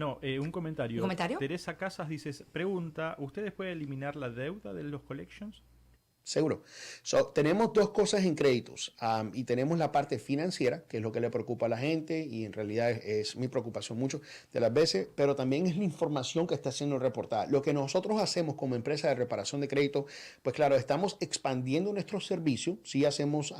No, un comentario. ¿Un comentario? Teresa Casas dice, pregunta, ¿ustedes pueden eliminar la deuda de los collections? Seguro. Tenemos dos cosas en créditos y tenemos la parte financiera, que es lo que le preocupa a la gente y en realidad es mi preocupación mucho de las veces, pero también es la información que está siendo reportada. Lo que nosotros hacemos como empresa de reparación de crédito, pues claro, estamos expandiendo nuestro servicio, sí hacemos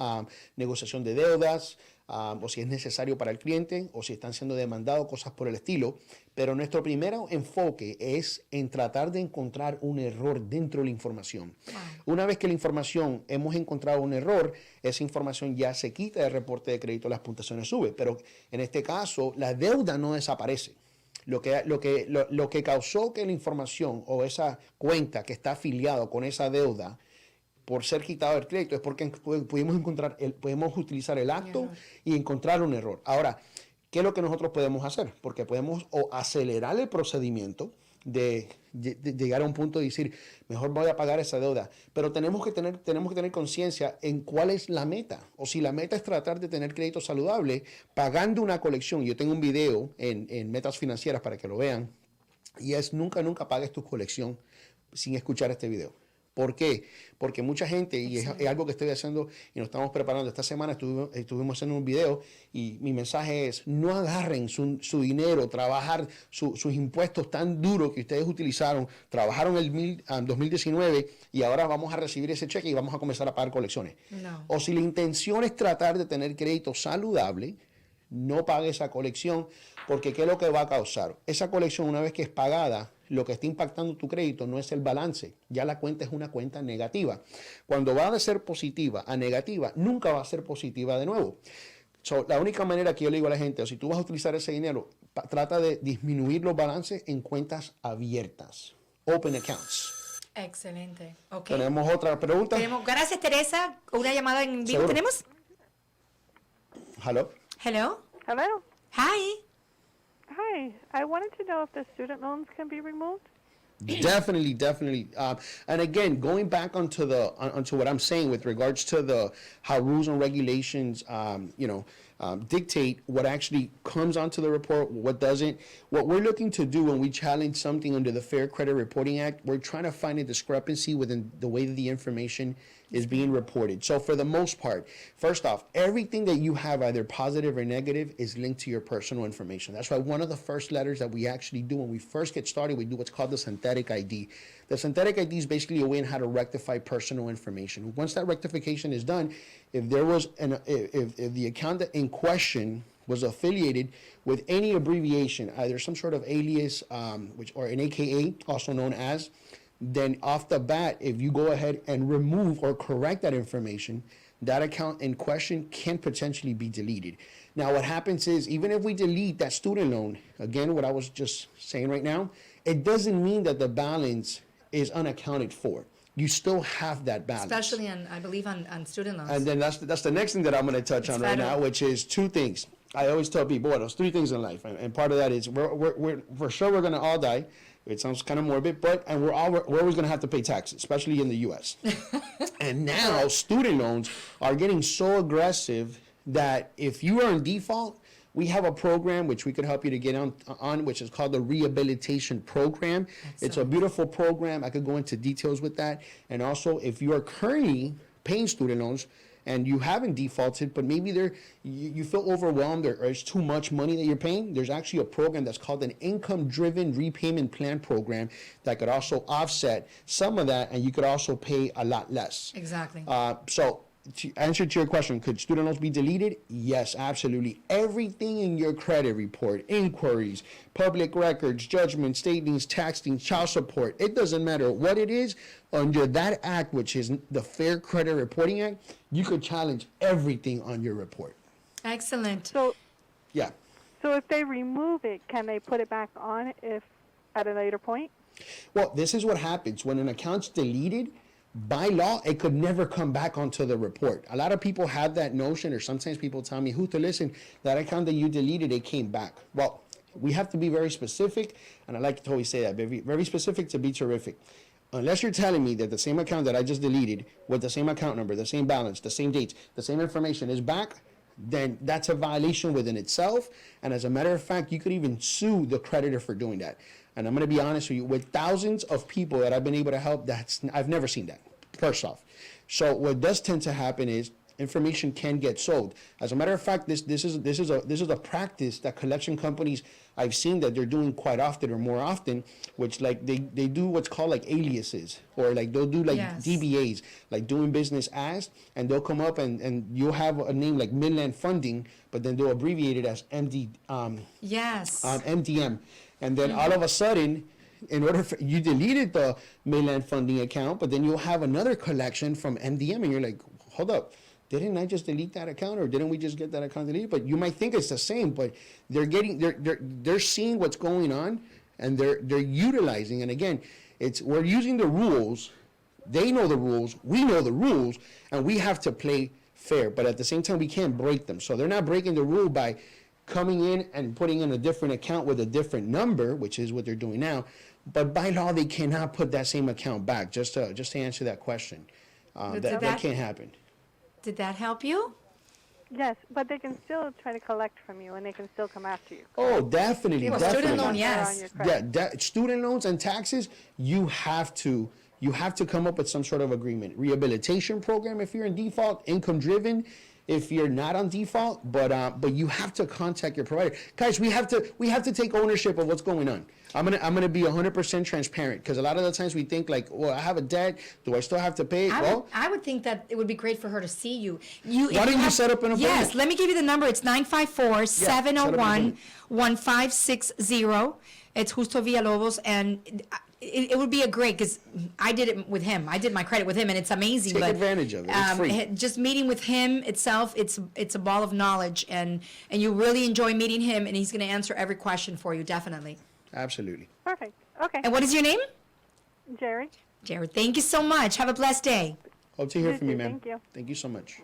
negociación de deudas, o si es necesario para el cliente, o si están siendo demandados, cosas por el estilo. Pero nuestro primer enfoque es en tratar de encontrar un error dentro de la información. Wow. Una vez que la información hemos encontrado un error, esa información ya se quita del reporte de crédito, las puntuaciones suben. Pero en este caso, la deuda no desaparece. Lo que causó que la información o esa cuenta que está afiliado con esa deuda por ser quitado el crédito es porque podemos utilizar el acto y encontrar un error. Ahora, ¿qué es lo que nosotros podemos hacer? Porque podemos o acelerar el procedimiento de llegar a un punto de decir, mejor voy a pagar esa deuda. Pero tenemos que tener conciencia en cuál es la meta. O si la meta es tratar de tener crédito saludable, pagando una colección. Yo tengo un video en Metas Financieras para que lo vean. Y es nunca pagues tu colección sin escuchar este video. ¿Por qué? Porque mucha gente, y es algo que estoy haciendo y nos estamos preparando, esta semana estuvimos haciendo un video y mi mensaje es, no agarren su dinero, trabajar sus impuestos tan duros que ustedes utilizaron, trabajaron en 2019 y ahora vamos a recibir ese cheque y vamos a comenzar a pagar colecciones. No. O si la intención es tratar de tener crédito saludable, no pague esa colección, porque ¿qué es lo que va a causar? Esa colección, una vez que es pagada, lo que está impactando tu crédito no es el balance, ya la cuenta es una cuenta negativa. Cuando va de ser positiva a negativa, nunca va a ser positiva de nuevo. La única manera que yo le digo a la gente, o si tú vas a utilizar ese dinero, trata de disminuir los balances en cuentas abiertas, open accounts. Excelente. Okay. ¿Tenemos otra pregunta? Gracias, Teresa. Una llamada en vivo. ¿Tenemos? Hello. Hello. Hello. Hi. Hi. I wanted to know if the student loans can be removed. Definitely. And again, going back onto what I'm saying with regards to how rules and regulations, dictate what actually comes onto the report, what doesn't. What we're looking to do when we challenge something under the Fair Credit Reporting Act, we're trying to find a discrepancy within the way that the information is being reported. So for the most part, first off, everything that you have, either positive or negative, is linked to your personal information. That's why one of the first letters that we actually do when we first get started, we do what's called the synthetic ID. The synthetic ID is basically a way on how to rectify personal information. Once that rectification is done, if there was if the account in question was affiliated with any abbreviation, either some sort of alias, or an AKA, also known as, then off the bat, if you go ahead and remove or correct that information, that account in question can potentially be deleted. Now, what happens is, even if we delete that student loan, again, what I was just saying right now, it doesn't mean that the balance is unaccounted for. You still have that balance. Especially, I believe, on student loans. And then that's the next thing that I'm going to touch on right now, which is two things. I always tell people, there's three things in life, and part of that is we're for sure we're going to all die. It sounds kind of morbid, we're always going to have to pay taxes, especially in the U.S. And now student loans are getting so aggressive that if you are in default, we have a program which we could help you to get on, which is called the Rehabilitation Program. It's a beautiful program. I could go into details with that. And also, if you are currently paying student loans and you haven't defaulted, but maybe you feel overwhelmed or it's too much money that you're paying, there's actually a program that's called an income-driven repayment plan program that could also offset some of that, and you could also pay a lot less. Exactly. So to answer to your question, could student loans be deleted? Yes, absolutely. Everything in your credit report, inquiries, public records, judgments, statings, taxing, child support, it doesn't matter what it is, under that act, which is the Fair Credit Reporting Act, you could challenge everything on your report. Excellent. So if they remove it, can they put it back on at a later point? Well, this is what happens. When an account's deleted, by law, it could never come back onto the report. A lot of people have that notion, or sometimes people tell me, Huto, listen, that account that you deleted, it came back. Well, we have to be very specific, and I like to always say that, very, very specific to be terrific. Unless you're telling me that the same account that I just deleted with the same account number, the same balance, the same dates, the same information is back, then that's a violation within itself. And as a matter of fact, you could even sue the creditor for doing that. And I'm going to be honest with you, with thousands of people that I've been able to help, I've never seen that, first off. So what does tend to happen is information can get sold. As a matter of fact, this is a practice that collection companies, I've seen that they're doing quite often or more often, which like they do what's called like aliases, or like they'll do like Yes. DBAs, like doing business as, and they'll come up and you'll have a name like Midland Funding, but then they'll abbreviate it as Yes. MDM. And then all of a sudden, in order for you deleted the Midland Funding account, but then you'll have another collection from MDM, and you're like, hold up, didn't I just delete that account, or didn't we just get that account deleted? But you might think it's the same, but they're seeing what's going on, and they're utilizing. And again, we're using the rules. They know the rules. We know the rules, and we have to play fair. But at the same time, we can't break them. So they're not breaking the rule by coming in and putting in a different account with a different number, which is what they're doing now. But by law, they cannot put that same account back. Just to answer that question, that can't happen. Did that help you? Yes, but they can still try to collect from you, and they can still come after you. Oh, definitely, Well, definitely. student loan, Once they're on yes. your credit. Yeah, student loans and taxes, you have to come up with some sort of agreement. Rehabilitation program if you're in default, income driven if you're not on default, but you have to contact your provider. Guys, we have to take ownership of what's going on. I'm gonna be 100% transparent, because a lot of the times we think like, well, I have a debt, do I still have to pay? I would think that it would be great for her to see you. Why don't you set up an appointment? Yes, let me give you the number. It's 954-701-1560. It's Justo Villalobos, and it would be a great, because I did it with him. I did my credit with him, and it's amazing. Take advantage of it. It's free. Just meeting with him itself, it's a ball of knowledge, and you really enjoy meeting him, and he's going to answer every question for you, definitely. Absolutely. Perfect. Okay. And what is your name? Jerry? Jared. Thank you so much. Have a blessed day. Hope to hear You from you, too. ma'am. Thank you. Thank you so much.